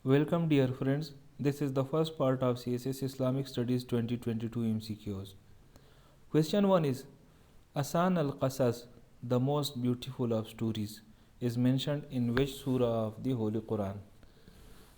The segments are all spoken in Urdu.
Welcome, dear friends. This is the first part of CSS Islamic Studies 2022 MCQs. Question 1 is Asan al Qasas, the most beautiful of stories, is mentioned in which surah of the Holy Quran?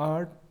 8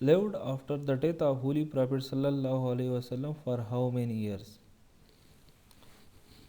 lived after the death of Holy Prophet sallallahu alaihi wasallam for how many years?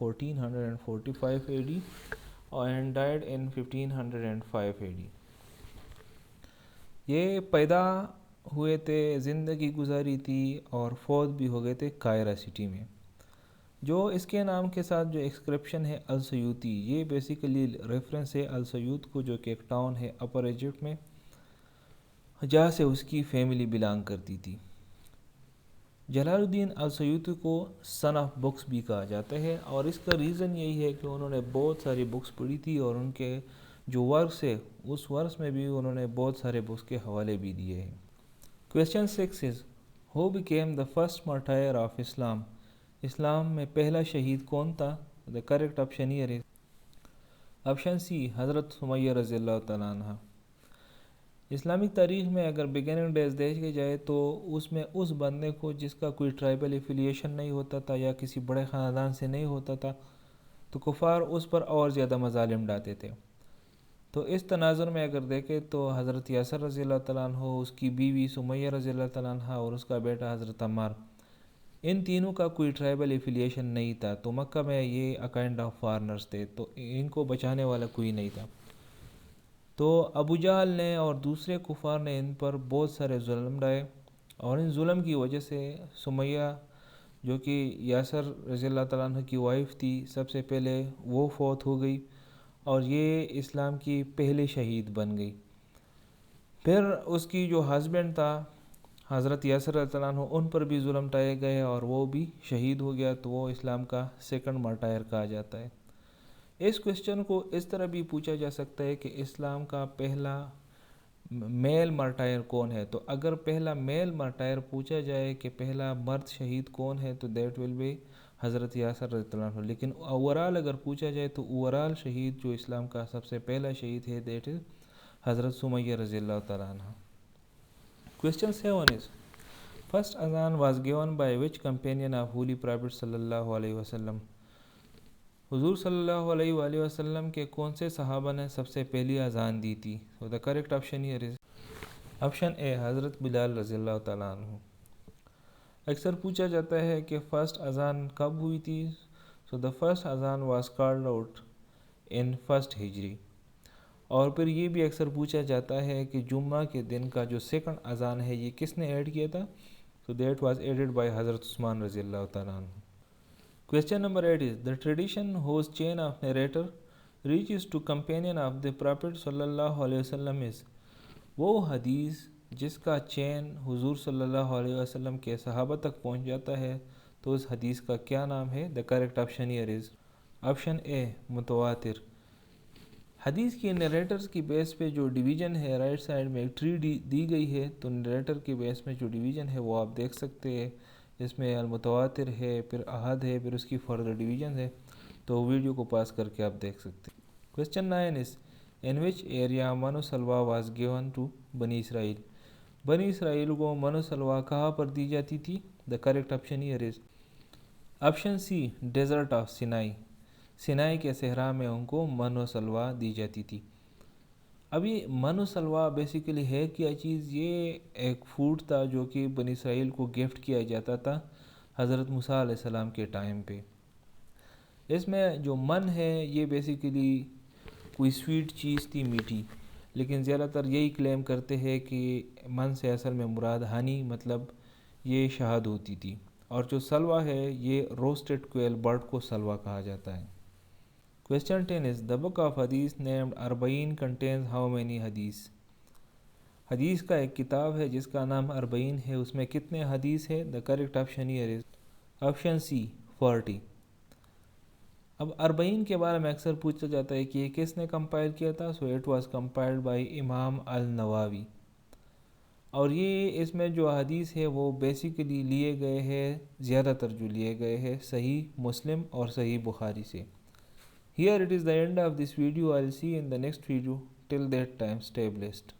1445 AD and died in 1505 AD. یہ پیدا ہوئے تھے، زندگی گزاری تھی اور فوت بھی ہو گئے تھے قاہرہ سٹی میں. جو اس کے نام کے ساتھ جو ایکسکرپشن ہے السیوطی، یہ بیسیکلی ریفرنس ہے السیوط کو، جو کہ ایک ٹاؤن ہے اپر ایجپٹ میں، جہاں سے اس کی فیملی بلانگ کرتی تھی. جلال الدین السیوطی کو سن آف بکس بھی کہا جاتا ہے، اور اس کا ریزن یہی ہے کہ انہوں نے بہت ساری بکس پڑھی تھی، اور ان کے جو ورکس ہے اس ورکس میں بھی انہوں نے بہت سارے بکس کے حوالے بھی دیے ہیں. Question 6 is, who became the first martyr of Islam? اسلام میں پہلا شہید کون تھا؟ The correct option here is option C, حضرت سمیہ رضی اللہ تعالیٰ عنہ. اسلامک تاریخ میں اگر بگننگ ڈیز دیکھے جائے تو اس میں اس بندے کو جس کا کوئی ٹرائبل ایفیلیشن نہیں ہوتا تھا یا کسی بڑے خاندان سے نہیں ہوتا تھا، تو کفار اس پر اور زیادہ مظالم ڈالتے تھے. تو اس تناظر میں اگر دیکھیں تو حضرت یاسر رضی اللہ تعالیٰ عنہ، اس کی بیوی سمیہ رضی اللہ تعالیٰ عنہ اور اس کا بیٹا حضرت عمار، ان تینوں کا کوئی ٹرائبل ایفیلیشن نہیں تھا. تو مکہ میں یہ اکائنڈ آف فارنرز تھے، تو ان کو بچانے والا کوئی نہیں تھا. تو ابو جہل نے اور دوسرے کفار نے ان پر بہت سارے ظلم ڈائے، اور ان ظلم کی وجہ سے سمیہ جو کہ یاسر رضی اللہ تعالیٰ عنہ کی وائف تھی، سب سے پہلے وہ فوت ہو گئی، اور یہ اسلام کی پہلے شہید بن گئی. پھر اس کی جو ہسبینڈ تھا حضرت یاسر رضی اللہ عنہ، ان پر بھی ظلم ڈائے گئے اور وہ بھی شہید ہو گیا، تو وہ اسلام کا سیکنڈ مارٹائر کہا جاتا ہے. اس کویسچن کو اس طرح بھی پوچھا جا سکتا ہے کہ اسلام کا پہلا میل مارٹائر کون ہے. تو اگر پہلا میل مارٹائر پوچھا جائے کہ پہلا مرد شہید کون ہے، تو دیٹ ول بی حضرت یاسر رضی اللہ عنہ. لیکن اوورال اگر پوچھا جائے تو اوورال شہید جو اسلام کا سب سے پہلا شہید ہے، دیٹ از حضرت سمیہ رضی اللہ تعالیٰ عنہ. Question 7 is, first azan was given by which companion of Holy Prophet صلی اللہ علیہ وسلم؟ حضور صلی اللہ علیہ وآلہ وسلم کے کون سے صحابہ نے سب سے پہلی اذان دی تھی؟ So the correct option here is option A, حضرت بلال رضی اللہ تعالیٰ عنہ. اکثر پوچھا جاتا ہے کہ فرسٹ اذان کب ہوئی تھی. So the first اذان was called out in first ہجری. اور پھر یہ بھی اکثر پوچھا جاتا ہے کہ جمعہ کے دن کا جو سیکنڈ اذان ہے یہ کس نے ایڈ کیا تھا؟ So that was added by حضرت عثمان رضی اللہ تعالیٰ عنہ. Question number 8 is, the tradition whose chain of narrator reaches to companion of the Prophet صلی اللہ علیہ وسلم is. وہ حدیث جس کا چین حضور صلی اللہ علیہ وسلم کے صحابہ تک پہنچ جاتا ہے، تو اس حدیث کا کیا نام ہے؟ The correct option here is option A, متواتر. حدیث کی نریٹرز کی بیس پہ جو ڈویژن ہے، رائٹ سائڈ میں ایک ٹری دی گئی ہے، تو نریٹر کی بیس میں جو ڈویژن ہے وہ آپ دیکھ سکتے ہیں. اس میں المتواتر ہے، پھر احد ہے، پھر اس کی فردر ڈویژن ہے. تو ویڈیو کو پاس کر کے آپ دیکھ سکتے ہیں. Question 9 is, in which area منو سلوا was given to بنی اسرائیل؟ بنی اسرائیل کو منو سلوا کہاں پر دی جاتی تھی؟ The correct option here is option C, desert of Sinai. Sinai کے صحرا میں ان کو منو سلوا دی جاتی تھی. ابھی منو سلوا بیسیکلی ہے کیا چیز؟ یہ ایک فوڈ تھا جو کہ بنی اسرائیل کو گفٹ کیا جاتا تھا حضرت موسیٰ علیہ السلام کے ٹائم پہ. اس میں جو من ہے یہ بیسیکلی کوئی سویٹ چیز تھی، میٹھی، لیکن زیادہ تر یہی کلیم کرتے ہیں کہ من سے اصل میں مراد ہانی، مطلب یہ شہد ہوتی تھی. اور جو سلوا ہے یہ روسٹڈ کوئل برڈ کو سلوا کہا جاتا ہے. Question 10 is, the book of Hadith named Arba'in contains how many حدیث؟ حدیث کا ایک کتاب ہے جس کا نام اربعین ہے، اس میں کتنے حدیث ہے؟ The correct option here is option C, 40. اب اربعین کے بارے میں اکثر پوچھا جاتا ہے کہ یہ کس نے کمپائل کیا تھا؟ So it was compiled by امام النووی. اور یہ اس میں جو حدیث ہے وہ بیسیکلی لیے گئے ہیں، زیادہ تر جو لیے گئے ہیں صحیح مسلم اور صحیح بخاری سے. Here it is the end of this video. I'll see you in the next video. Till that time, stay blessed.